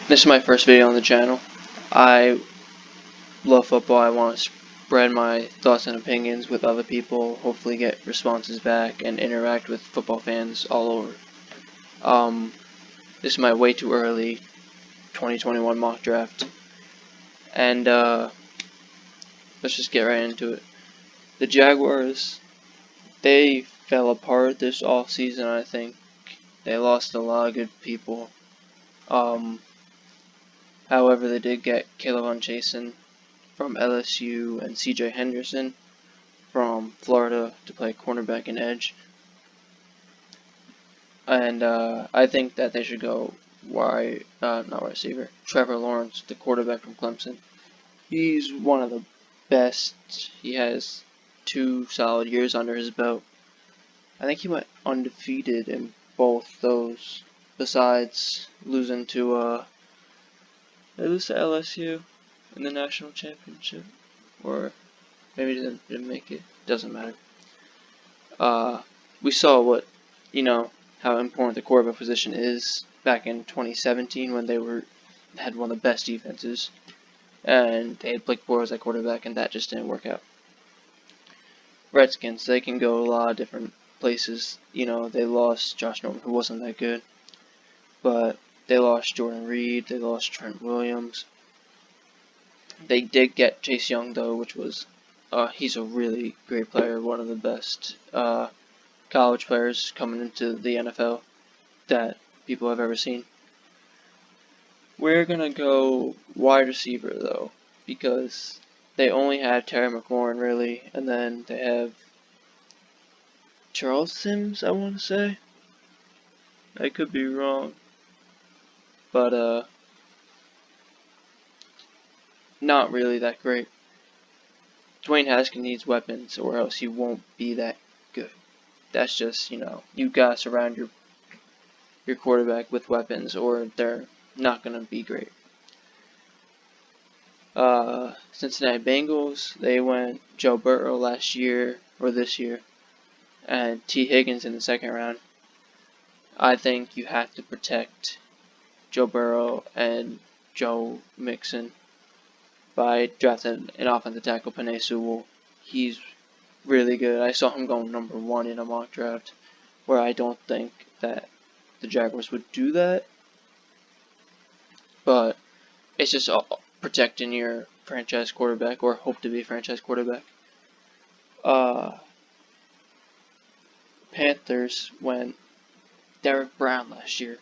This is my first video on the channel. I love football. I want to spread my thoughts and opinions with other people, hopefully get responses back, and interact with football fans all over. This is my way too early 2021 mock draft. And let's just get right into it. The Jaguars, they fell apart this offseason, I think. They lost a lot of good people. However, they did get K'Lavon Chaisson from LSU and CJ Henderson from Florida to play cornerback and edge. And I think that they should go not wide receiver. Trevor Lawrence, the quarterback from Clemson. He's one of the best. He has 2 solid years under his belt. I think he went undefeated in both those, besides losing to they lose to LSU in the national championship, or maybe didn't make it. Doesn't matter. We saw how important the quarterback position is back in 2017 when they had one of the best defenses, and they had Blake Bortles at quarterback, and that just didn't work out. Redskins, they can go a lot of different places. They lost Josh Norman, who wasn't that good, but they lost Jordan Reed, they lost Trent Williams. They did get Chase Young though, which was he's a really great player, one of the best college players coming into the NFL that people have ever seen. We're gonna go wide receiver though, because they only have Terry McLaurin really, and then they have Charles Sims, I want to say. I could be wrong, but not really that great. Dwayne Haskins needs weapons, or else he won't be that good. That's just, you gotta surround your quarterback with weapons, or they're not gonna be great. Cincinnati Bengals, they went Joe Burrow this year, and T. Higgins in the second round. I think you have to protect Joe Burrow and Joe Mixon by drafting an offensive tackle, Penei Sewell. He's really good. I saw him going number 1 in a mock draft, where I don't think that the Jaguars would do that, but it's just protecting your franchise quarterback, or hope to be a franchise quarterback. Panthers went Derek Brown last year,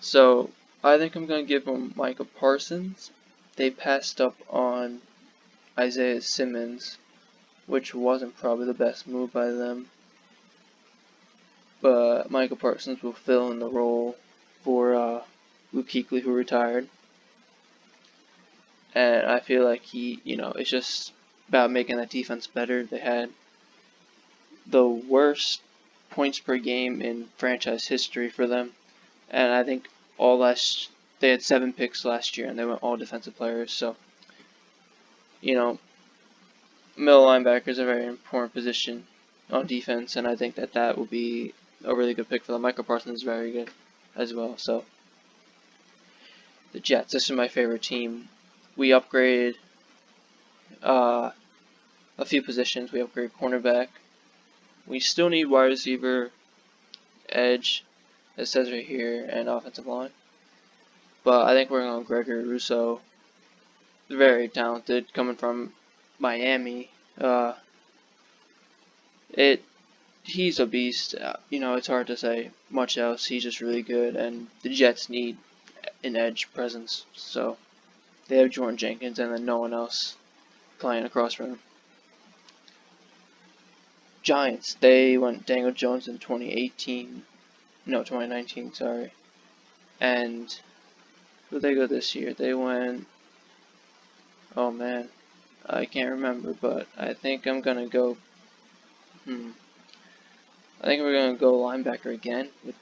so I think I'm going to give them Micah Parsons. They passed up on Isaiah Simmons, which wasn't probably the best move by them, but Micah Parsons will fill in the role for Luke Kuechly, who retired. And I feel like it's just about making that defense better. They had the worst points per game in franchise history for them, and I think they had 7 picks last year, and they went all defensive players. So, middle linebacker is a very important position on defense, and I think that will be a really good pick for them. Michael Parsons is very good as well. So, the Jets, this is my favorite team. We upgraded a few positions. We upgraded cornerback. We still need wide receiver, edge, it says right here, and offensive line. But I think we're going to go Gregory Rousseau. Very talented, coming from Miami. He's a beast. It's hard to say much else. He's just really good, and the Jets need an edge presence. So they have Jordan Jenkins, and then no one else playing across from him. Giants, they went Daniel Jones in 2019, sorry. And who did they go this year? They went, oh man, I can't remember, but I think I'm gonna go, I think we're gonna go linebacker again with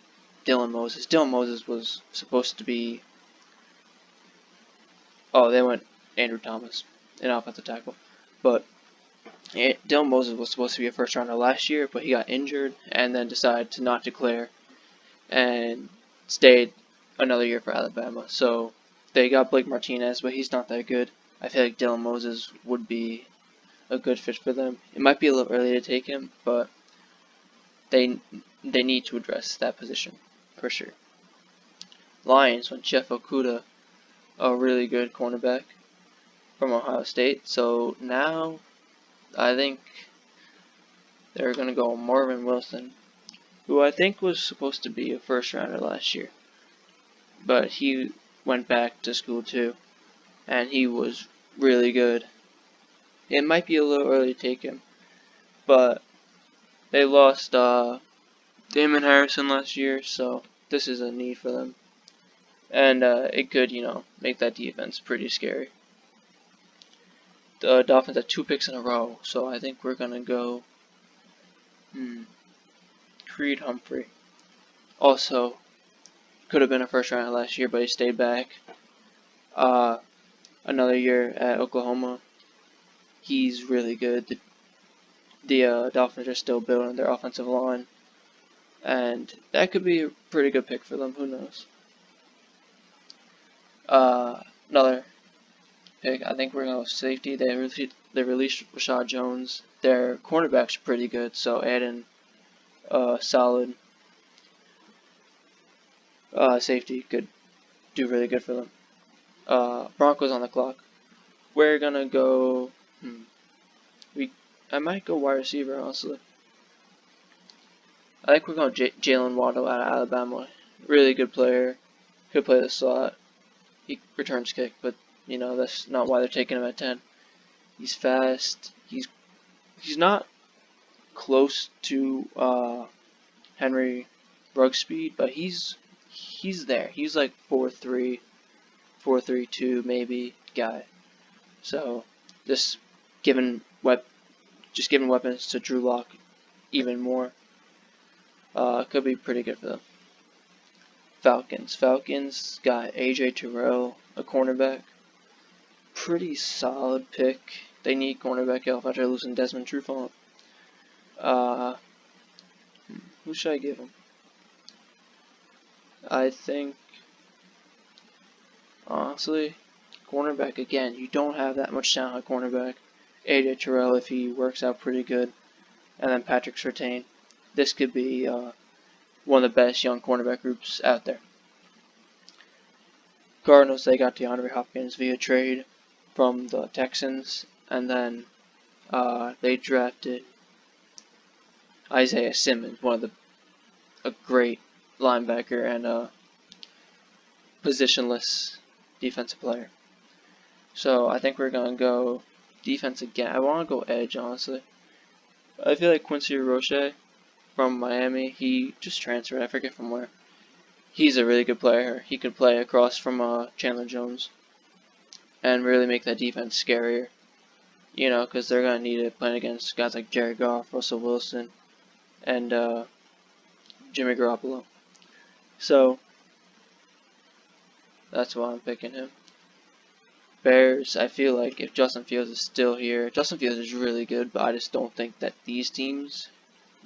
Dylan Moses. Dylan Moses was supposed to be, they went Andrew Thomas, an offensive tackle, but Dylan Moses was supposed to be a first rounder last year, but he got injured and then decided to not declare and stayed another year for Alabama. So They got Blake Martinez, but he's not that good. I feel like Dylan Moses would be a good fit for them. It might be a little early to take him, but they need to address that position for sure. Lions went Jeff Okudah, a really good cornerback from Ohio State. So now I think they're going to go Marvin Wilson, who I think was supposed to be a first rounder last year, but he went back to school too, and he was really good. It might be a little early to take him, but they lost Damon Harrison last year, so this is a need for them. And it could, make that defense pretty scary. The Dolphins had 2 picks in a row, so I think we're going to go Creed Humphrey. Also, could have been a first rounder last year, but he stayed back. Another year at Oklahoma. He's really good. The Dolphins are still building their offensive line, and that could be a pretty good pick for them. Who knows? Another pick. I think we're going to go safety. They released Rashad Jones. Their cornerbacks are pretty good, so adding solid safety could do really good for them. Broncos on the clock. We're gonna go. I might go wide receiver, honestly. I think we're going Jalen Waddle out of Alabama. Really good player. Could play the slot. He returns kick, but that's not why they're taking him at 10. He's fast. He's not close to Henry Ruggs speed, but he's there. He's like 4.3, 4.32 maybe guy. So just giving weapons to Drew Lock even more could be pretty good for them. Falcons got AJ Terrell, a cornerback. Pretty solid pick. They need cornerback help after losing Desmond Trufant. Who should I give him? I think, honestly, cornerback again. You don't have that much talent at cornerback. AJ Terrell, if he works out pretty good, and then Patrick Surtain. This could be one of the best young cornerback groups out there. Cardinals, they got DeAndre Hopkins via trade from the Texans, and then they drafted Isaiah Simmons, a great linebacker and a positionless defensive player. So I think we're gonna go defense again. I want to go edge, honestly. I feel like Quincy Roche from Miami, he just transferred. I forget from where. He's a really good player. He could play across from Chandler Jones and really make that defense scarier. Because they're gonna need it playing against guys like Jared Goff, Russell Wilson, and Jimmy Garoppolo. So that's why I'm picking him. Bears, I feel like if Justin Fields is still here, Justin Fields is really good, but I just don't think that these teams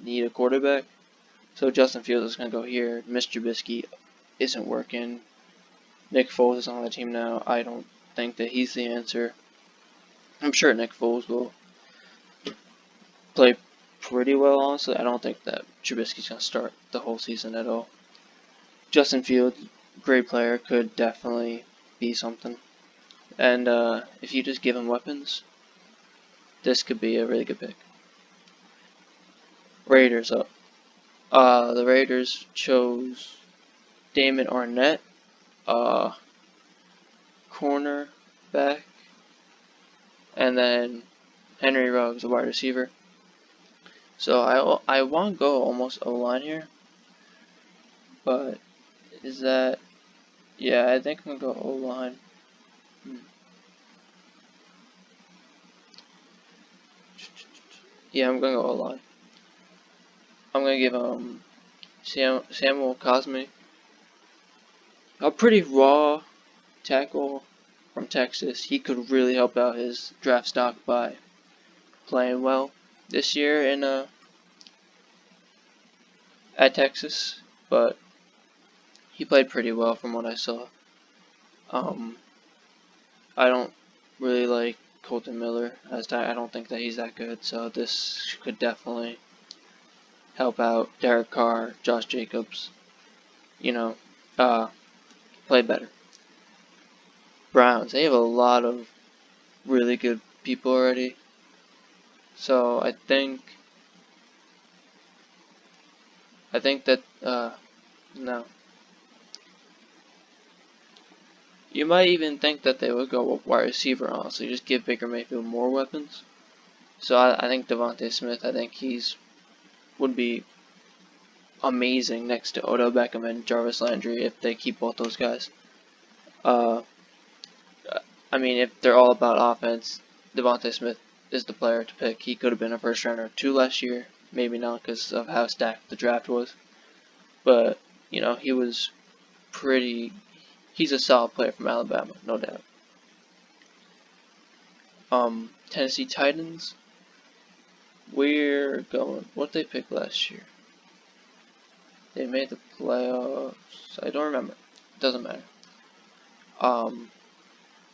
need a quarterback. So Justin Fields is going to go here. Mr. Trubisky isn't working. Nick Foles is on the team now. I don't think that he's the answer. I'm sure Nick Foles will play pretty well, honestly. I don't think that Trubisky's going to start the whole season at all. Justin Fields, great player, could definitely be something. And if you just give him weapons, this could be a really good pick. Raiders up. The Raiders chose Damon Arnett, cornerback, and then Henry Ruggs, a wide receiver. So I want to go almost O-line here, but is that? Yeah, I think I'm gonna go O-line. Yeah, I'm gonna go O-line. I'm gonna give Samuel Cosme, a pretty raw tackle from Texas. He could really help out his draft stock by playing well this year in at Texas, but he played pretty well from what I saw. I don't really like Colton Miller as that. I don't think that he's that good. So this could definitely help out Derek Carr, Josh Jacobs. You know, play better. Browns. They have a lot of really good people already. So I think that no. You might even think that they would go with wide receiver, honestly, just give Baker Mayfield more weapons. So I think Devontae Smith, I think would be amazing next to Odell Beckham and Jarvis Landry if they keep both those guys. Uh, I mean, if they're all about offense, Devontae Smith is the player to pick. He could have been a first rounder 2 last year, maybe not because of how stacked the draft was, but you know he was pretty. He's a solid player from Alabama, no doubt. Tennessee Titans. We're going. What they pick last year? They made the playoffs. I don't remember. It doesn't matter.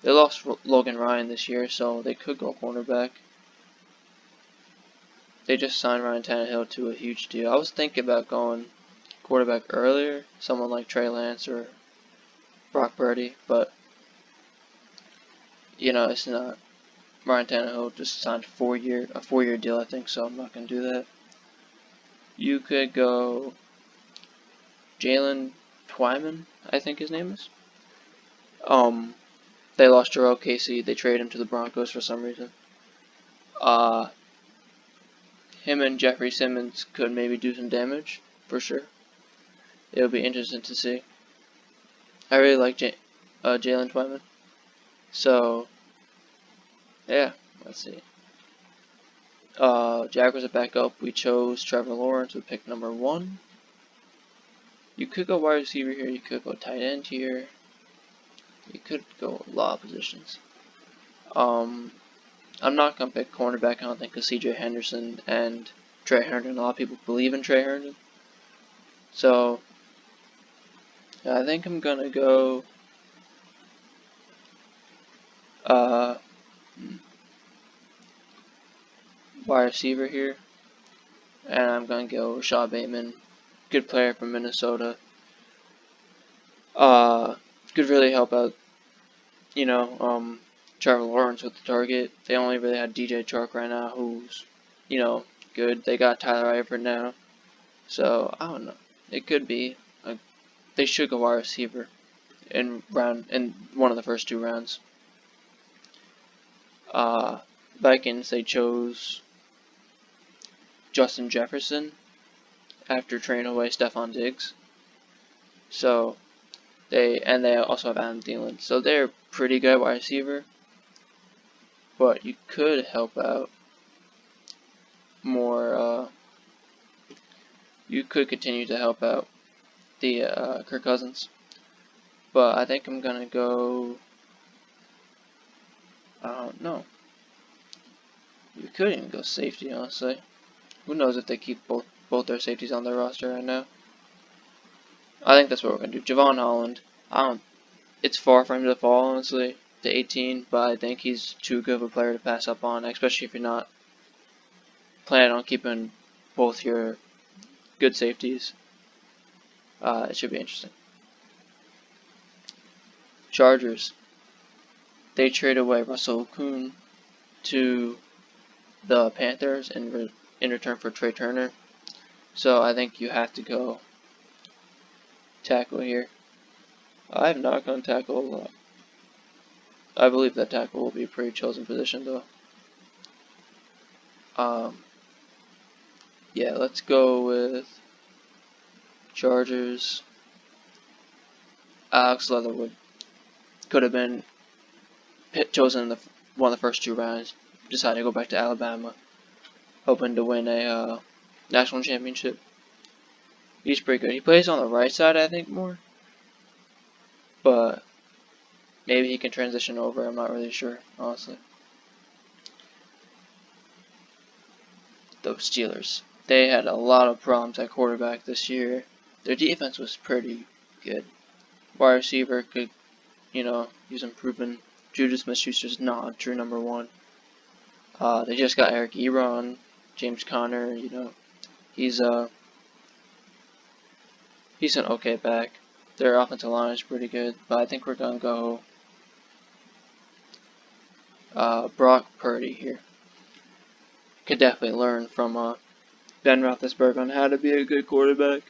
They lost Logan Ryan this year, so they could go cornerback. They just signed Ryan Tannehill to a huge deal. I was thinking about going quarterback earlier, someone like Trey Lance or Brock Purdy, but you know it's not. Ryan Tannehill just signed a 4-year deal, I think, so I'm not gonna do that. You could go Jalen Twyman, I think his name is. They lost Jarrell Casey. They traded him to the Broncos for some reason. Him and Jeffrey Simmons could maybe do some damage for sure. It'll be interesting to see. I really like Jalen Twyman. So yeah, let's see. Jaguars are back up. We chose Trevor Lawrence with pick number 1. You could go wide receiver here. You could go tight end here. You could go a lot of positions. I'm not gonna pick cornerback. I don't think because C.J. Henderson and Trey Herndon. A lot of people believe in Trey Herndon. So I think I'm gonna go. Wide receiver here, and I'm gonna go Rashad Bateman, good player from Minnesota. Could really help out, Trevor Lawrence with the target. They only really had DJ Chark right now, who's, good. They got Tyler Eifert now, so I don't know. It could be. They should go wide receiver in one of the first 2 rounds. Vikings, they chose Justin Jefferson after trading away Stephon Diggs. So they also have Adam Thielen. So they're pretty good wide receiver. But you could help out more. You could continue to help out the Kirk Cousins. But I think I'm gonna go. I don't know. You could even go safety, honestly. Who knows if they keep both their safeties on their roster right now? I think that's what we're gonna do. Javon Holland. It's far for him to fall, honestly, to 18, but I think he's too good of a player to pass up on, especially if you're not planning on keeping both your good safeties. It should be interesting. Chargers. They trade away Russell Okung to the Panthers in return for Trey Turner. So I think you have to go tackle here. I have not gone tackle a lot. I believe that tackle will be a pretty chosen position though. Yeah, let's go with Chargers. Alex Leatherwood could have been chosen in one of the first 2 rounds. Decided to go back to Alabama, hoping to win a national championship. He's pretty good. He plays on the right side, I think, more. But maybe he can transition over. I'm not really sure, honestly. Those Steelers. They had a lot of problems at quarterback this year. Their defense was pretty good. Wide receiver could, use improvement. Juju Smith-Schuster's not a true number one. They just got Eric Ebron, James Conner. You know, he's an okay back. Their offensive line is pretty good, but I think we're gonna go Brock Purdy here. Could definitely learn from Ben Roethlisberger on how to be a good quarterback.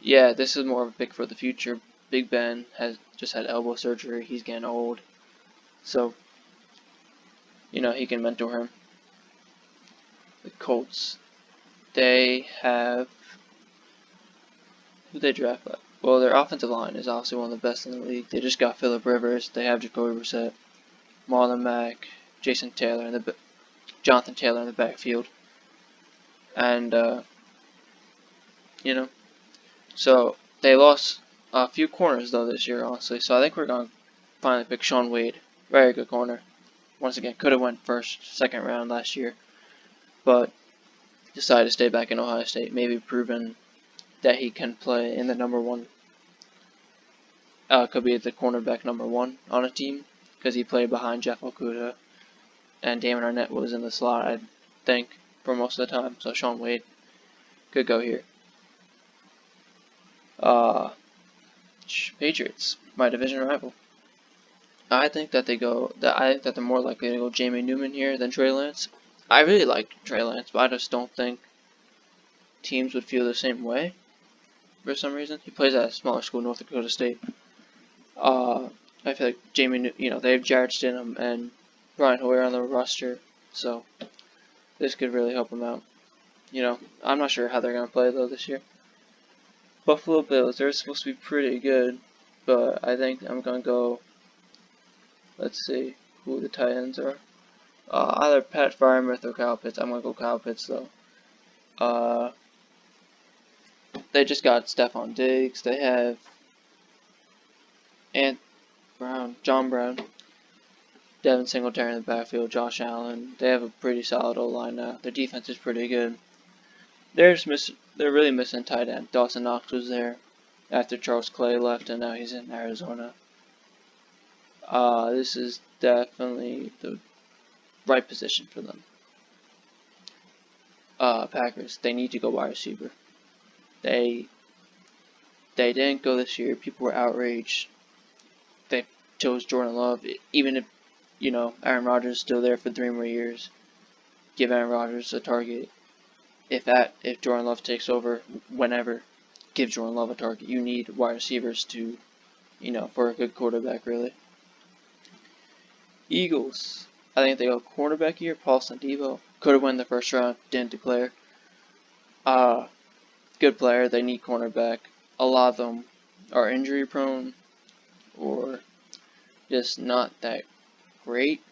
Yeah, this is more of a pick for the future. Big Ben has just had elbow surgery. He's getting old, so you know he can mentor him. The Colts, they have who they draft. Well, their offensive line is obviously one of the best in the league. They just got Phillip Rivers. They have Jacoby Brissett, Marlon Mack, Jonathan Taylor in the backfield, and you know, so they lost a few corners though this year, honestly. So I think we're gonna finally pick Shaun Wade. Very good corner. Once again, could have went first, second round last year, but decided to stay back in Ohio State. Maybe proven that he can play in the number one. Could be the cornerback number one on a team because he played behind Jeff Okudah, and Damon Arnett was in the slot, I think, for most of the time. So Shaun Wade could go here. Patriots, my division rival. I think that they're more likely to go Jamie Newman here than Trey Lance. I really like Trey Lance, but I just don't think teams would feel the same way for some reason. He plays at a smaller school, North Dakota State. I feel like they have Jarrett Stidham and Brian Hoyer on the roster, so this could really help him out. You know, I'm not sure how they're gonna play though this year. Buffalo Bills, they're supposed to be pretty good, but I think I'm gonna go. Let's see who the tight ends are. Either Pat Freiermuth or Kyle Pitts. I'm gonna go Kyle Pitts though. They just got Stephon Diggs. They have John Brown, Devin Singletary in the backfield, Josh Allen. They have a pretty solid O-line now. Their defense is pretty good. They're really missing tight end. Dawson Knox was there after Charles Clay left, and now he's in Arizona. This is definitely the right position for them. Packers, they need to go wide receiver. They didn't go this year. People were outraged. They chose Jordan Love, even if Aaron Rodgers is still there for 3 more years. Give Aaron Rodgers a target. If Jordan Love takes over, whenever, give Jordan Love a target. You need wide receivers to, for a good quarterback, really. Eagles, I think they go cornerback here. Paulson Adebo could have won the first round, didn't declare. Good player. They need cornerback. A lot of them are injury prone or just not that great.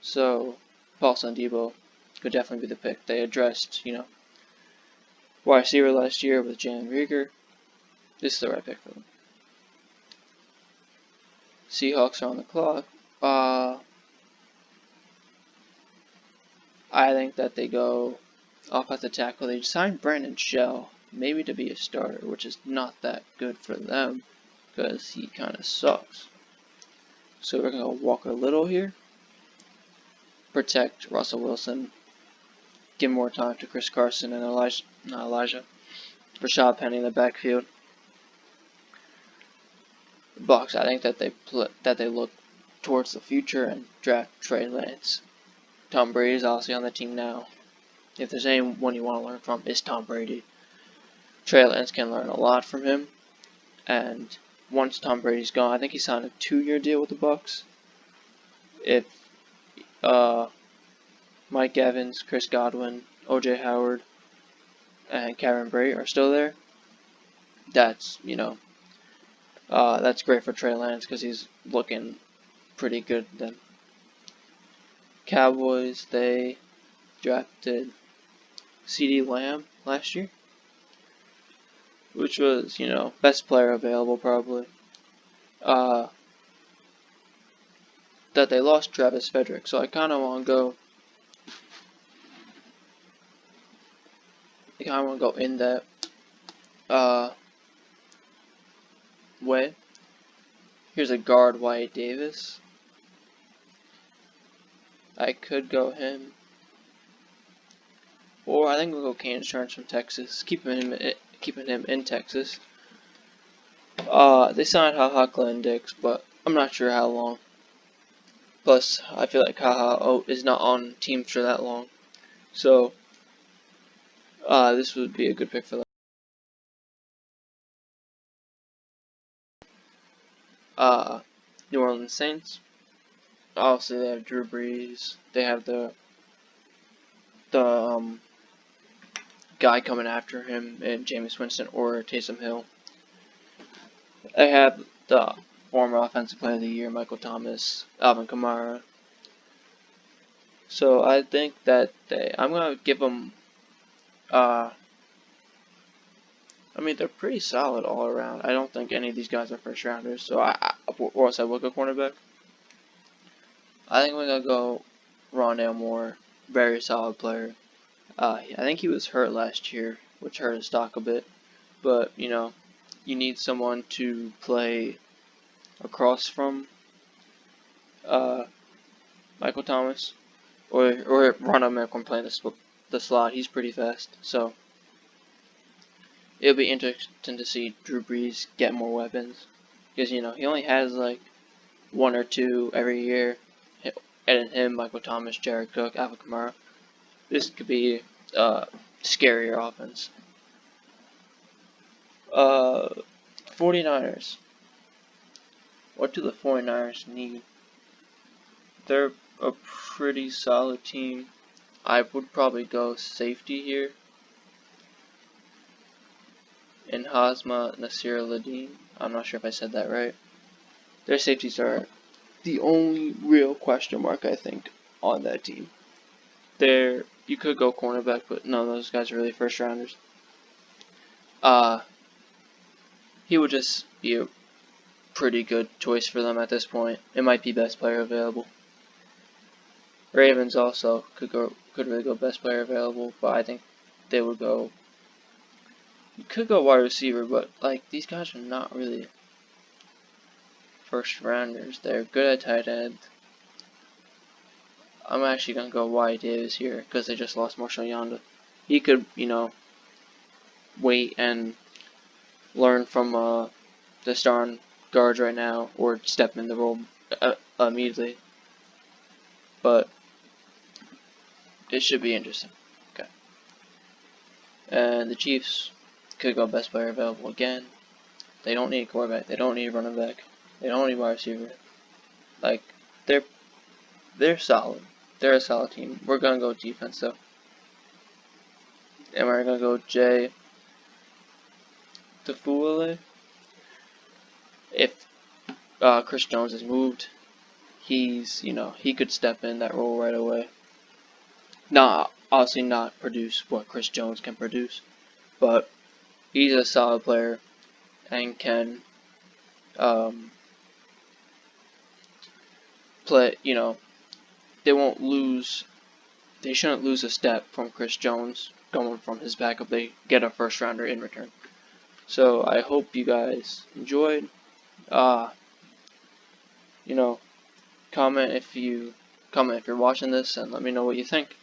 So Paulson Adebo could definitely be the pick. They addressed, wide receiver last year with Jalen Reagor. This is the right pick for them. Seahawks are on the clock. I think that they go offensive tackle. They signed Brandon Shell, maybe to be a starter, which is not that good for them because he kind of sucks. So we're going to go Walker Little here. Protect Russell Wilson. Give more time to Chris Carson and Rashad Penny in the backfield. The Bucs, I think that they look towards the future and draft Trey Lance. Tom Brady's obviously on the team now. If there's anyone you want to learn from, it's Tom Brady. Trey Lance can learn a lot from him. And once Tom Brady's gone, I think he signed a 2-year deal with the Bucs. If Mike Evans, Chris Godwin, O.J. Howard, and Kevin Brate are still there, that's great for Trey Lance because he's looking pretty good then. Cowboys, they drafted CeeDee Lamb last year, which was, best player available probably. That they lost Travis Frederick, so I kind of want to go. I kind of want to go in that. way. Here's a guard, Wyatt Davis. I could go him, or I think we'll go Kane Insurance from Texas, keeping him in Texas. They signed HaHa Glenn Dix, but I'm not sure how long. Plus, I feel like HaHa is not on teams for that long, so this would be a good pick for them. New Orleans Saints. Obviously, they have Drew Brees. They have the guy coming after him in Jameis Winston or Taysom Hill. They have the former Offensive Player of the Year, Michael Thomas, Alvin Kamara. So I think that I'm gonna give them. I mean, they're pretty solid all around. I don't think any of these guys are first rounders. So or else I will go cornerback. I think we're gonna go Rondale Moore, very solid player. I think he was hurt last year, which hurt his stock a bit. But you know, you need someone to play across from Michael Thomas, or Ronald Macklin playing the slot. He's pretty fast, so it'll be interesting to see Drew Brees get more weapons, because you know he only has like one or two every year. And him, Michael Thomas, Jared Cook, Alvin Kamara. This could be scarier offense. 49ers. What do the 49ers need? They're a pretty solid team. I would probably go safety here. And Hazma Nasir Ladine. I'm not sure if I said that right. Their safeties are the only real question mark, I think, on that team. You could go cornerback, but none of those guys are really first rounders. He would just be a pretty good choice for them at this point. It might be best player available. Ravens also could really go best player available, but I think they would go. You could go wide receiver, but like these guys are not really first rounders. They're good at tight end. I'm actually gonna go Wyatt Davis here because they just lost Marshall Yanda. He could, you know, wait and learn from the starting guards right now, or step in the role immediately. But it should be interesting. Okay. And the Chiefs could go best player available again. They don't need a quarterback. They don't need a running back. They don't need a wide receiver. Like they're solid. They're a solid team. We're gonna go defense though, and we're gonna go Jay Tafule. If Chris Jones is moved, he could step in that role right away. Obviously not produce what Chris Jones can produce, but he's a solid player and can play. You know, they shouldn't lose a step from Chris Jones going from his backup. They get a first rounder in return. So I hope you guys enjoyed. You know, comment if you're watching this and let me know what you think.